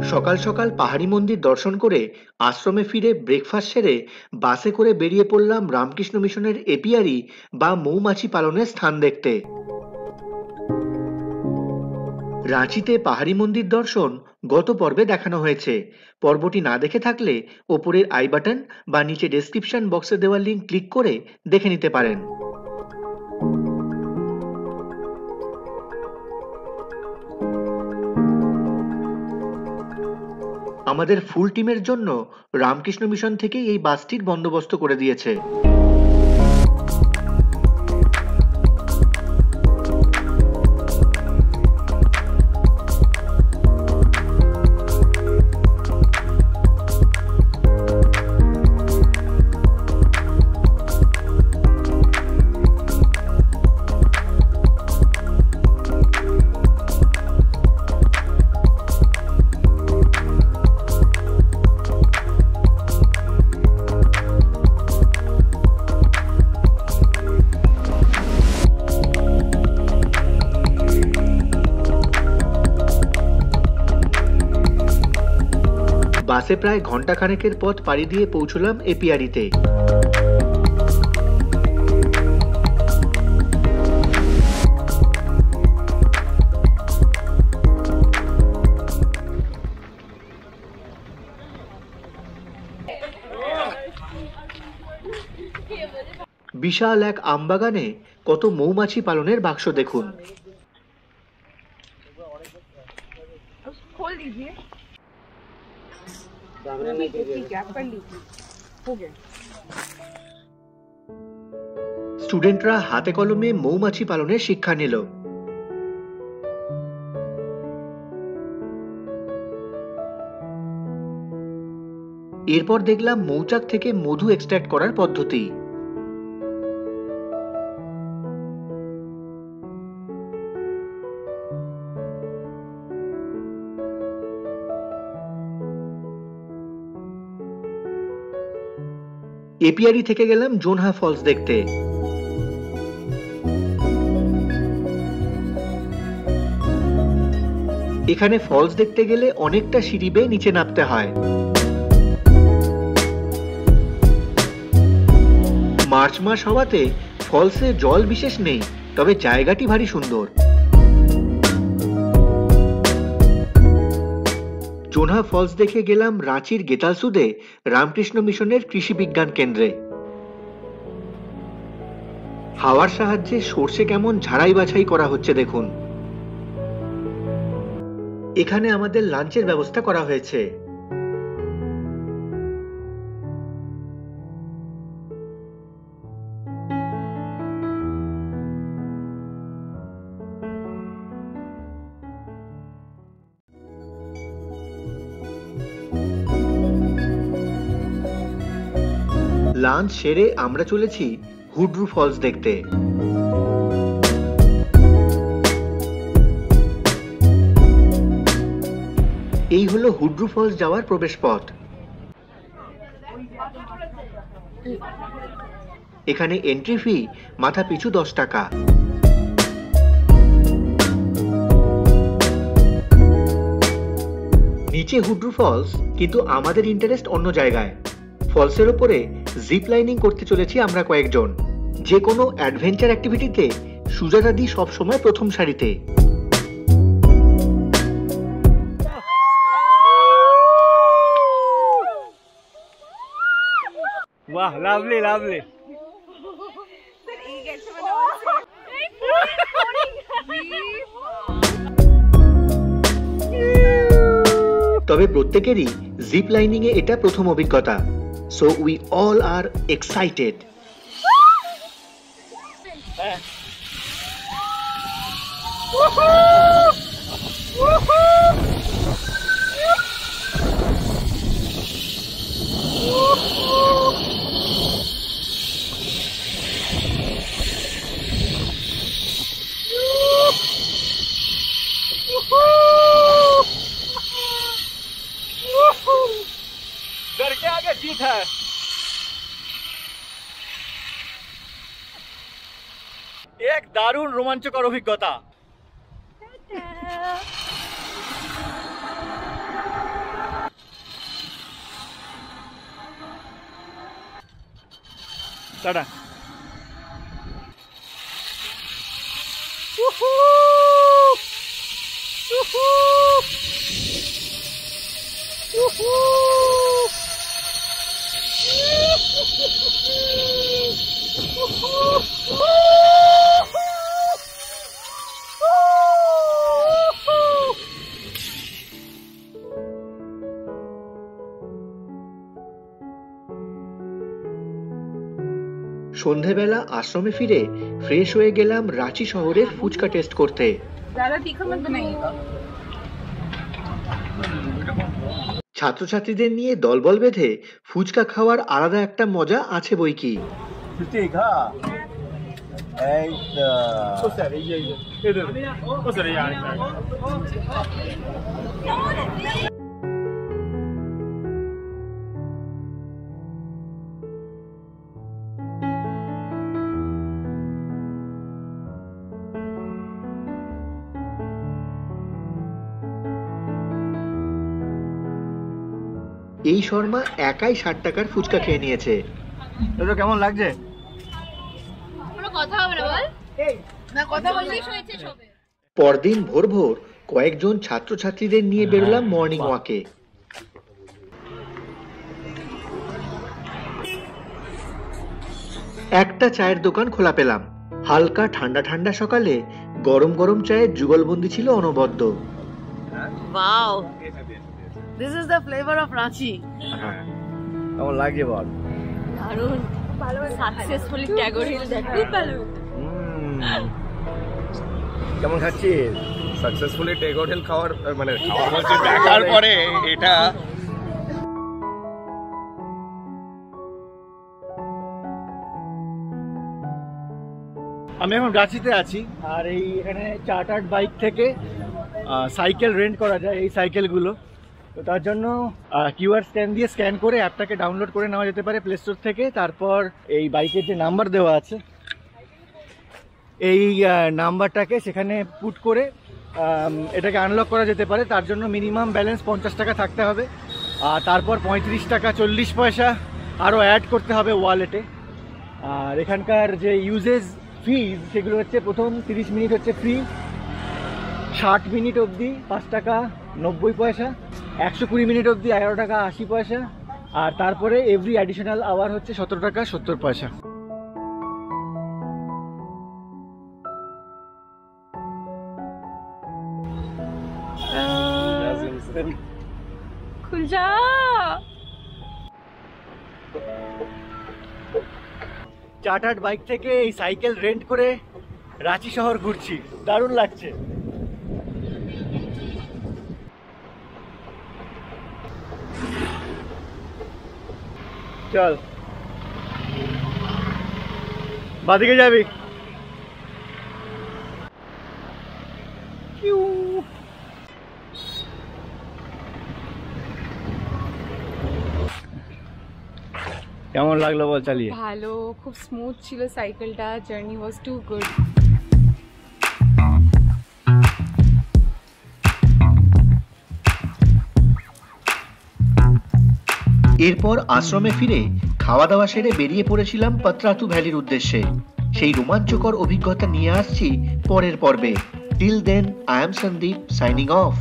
সকাল সকাল পাহাড়ি মন্দির দর্শন করে আশ্রমে ফিরে ব্রেকফাস্ট সেরে বাসে করে বেরিয়ে পড়লাম রামকৃষ্ণ মিশনের এপিয়ারি বা মৌমাছি পালনের স্থান দেখতে। রাঁচিতে পাহাড়ি মন্দির দর্শন গত পর্বে দেখানো হয়েছে। পর্বটি না দেখে থাকলে ওপরের আই বাটন বা নিচে ডেসক্রিপশন বক্সে দেওয়া লিঙ্ক ক্লিক করে দেখে নিতে পারেন। আমাদের ফুল টিমের জন্য রামকৃষ্ণ মিশন থেকেই এই বাসটির বন্দোবস্ত করে দিয়েছে। বাসে প্রায় ঘন্টা খানেকের পথ পাড়ি দিয়ে পৌঁছলাম এপিয়ারিতে। বিশাল এক আমবাগানে কত মৌমাছি পালনের বাক্স দেখুন। স্টুডেন্টরা হাতে কলমে মৌমাছি পালনের শিক্ষা নিল। এরপর দেখলাম মৌচাক থেকে মধু এক্সট্রাক্ট করার পদ্ধতি। এপিয়ারি থেকে গেলাম জোনহা ফলস দেখতে। এখানে ফলস দেখতে গেলে অনেকটা সিঁড়ি বেয়ে নিচে নামতে হয়। মার্চ মাস হওয়াতে ফলসে জল বিশেষ নেই, তবে জায়গাটি ভারী সুন্দর। জোনহা ফলস দেখে গেলাম রাঁচির গেতালসুদে রামকৃষ্ণ মিশনের কৃষি বিজ্ঞান কেন্দ্রে। হাওয়ার সাহায্যে সর্ষে কেমন ঝাড়াই বাছাই করা হচ্ছে দেখুন। এখানে আমাদের লাঞ্চের ব্যবস্থা করা হয়েছে। লাঞ্চ সেরে আমরা চলেছি হুড্রু ফলস দেখতে। এই হলো হুড্রু ফলস যাওয়ার প্রবেশ পথ। এখানে এন্ট্রি ফি মাথা পিছু 10 টাকা। নিচে হুড্রু ফলস, কিন্তু আমাদের ইন্টারেস্ট অন্য জায়গায়। ফলসের উপরে জিপ লাইনিং করতে চলেছি আমরা কয়েকজন। যে কোনো অ্যাডভেঞ্চার অ্যাক্টিভিটিতে সুজাতা দি সবসময় প্রথম সারিতে। वाह लवली लवली তবে প্রত্যেকেরই জিপ লাইনিং এ এটা প্রথম অভিজ্ঞতা। So we all R excited. डर के आगे जीत है। एक दारुण रोमांचकर अभिज्ञता। টাটা। সন্ধেবেলা আশ্রমে ফিরে ফ্রেশ হয়ে গেলাম রাঁচি শহরের ফুচকা টেস্ট করতে। ছাত্রছাত্রীদের নিয়ে দলবল বেঁধে ফুচকা খাওয়ার আলাদা একটা মজা আছে বই কি। এই শর্মা একাই 60 টাকার ফুচকা খেয়ে নিয়েছে। তোর কেমন লাগছে? পরদিন ভোর ভোর কয়েকজন ছাত্রছাত্রীদের নিয়ে বেরোলাম মর্নিং ওয়াকে। একটা চায়ের দোকান খোলা পেলাম। হালকা ঠান্ডা ঠান্ডা সকালে গরম গরম চায়ের যুগলবন্দি ছিল অনবদ্য। Wow, this is the flavor of Ranchi. কেমন লাগছে বল? দারুণ, ভালো, সাকসেসফুলি ট্যাগর হিল দেখো। কেমন খাচ্ছিস? সাকসেসফুলি ট্যাগর হিল খাওয়ার মানে খাওয়া বলতে দেখার পরে এটা আমি এখন রাঁচিতে আছি, আর এই এখানে চার্টার্ড বাইক থেকে সাইকেল রেন্ট করা যায়, এই সাইকেলগুলো। তো তার জন্য কিউআর স্ক্যান করে অ্যাপটাকে ডাউনলোড করে নেওয়া যেতে পারে প্লে স্টোর থেকে। তারপর এই বাইকের যে নাম্বার দেওয়া আছে, এই নাম্বারটাকে সেখানে পুট করে এটাকে আনলক করা যেতে পারে। তার জন্য মিনিমাম ব্যালেন্স 50 টাকা থাকতে হবে, আর তারপর 35 টাকা 40 পয়সা আরও অ্যাড করতে হবে ওয়ালেটে। আর এখানকার যে ইউজেজ ফিজ সেগুলো হচ্ছে, প্রথম 30 মিনিট হচ্ছে ফ্রি, 60 মিনিট অবধি 5 টাকা 90 পয়সা, 120 মিনিট অবধি 11 টাকা 80 পয়সা, আর তারপরে এভরি অ্যাডিশনাল আওয়ার হচ্ছে 17 টাকা 70 পয়সা। খুল যা। চার্টার্ড বাইক থেকে এই সাইকেল রেন্ট করে রাঁচি শহর ঘুরছি, দারুণ লাগছে। চল, বাদিকে যাবি? কেমন লাগলো বল চালিয়ে? ভালো, খুব স্মুথ ছিল সাইকেলটা, জার্নি ওয়াজ টু গুড। এরপর আশ্রমে ফিরে খাওয়া দাওয়া সেরে বেরিয়ে পড়েছিলাম পাত্রাতু ভ্যালির উদ্দেশ্যে। সেই রোমাঞ্চকর অভিজ্ঞতা নিয়ে আসছি পরের পর্বে। Till then, I am Sandeep, signing of.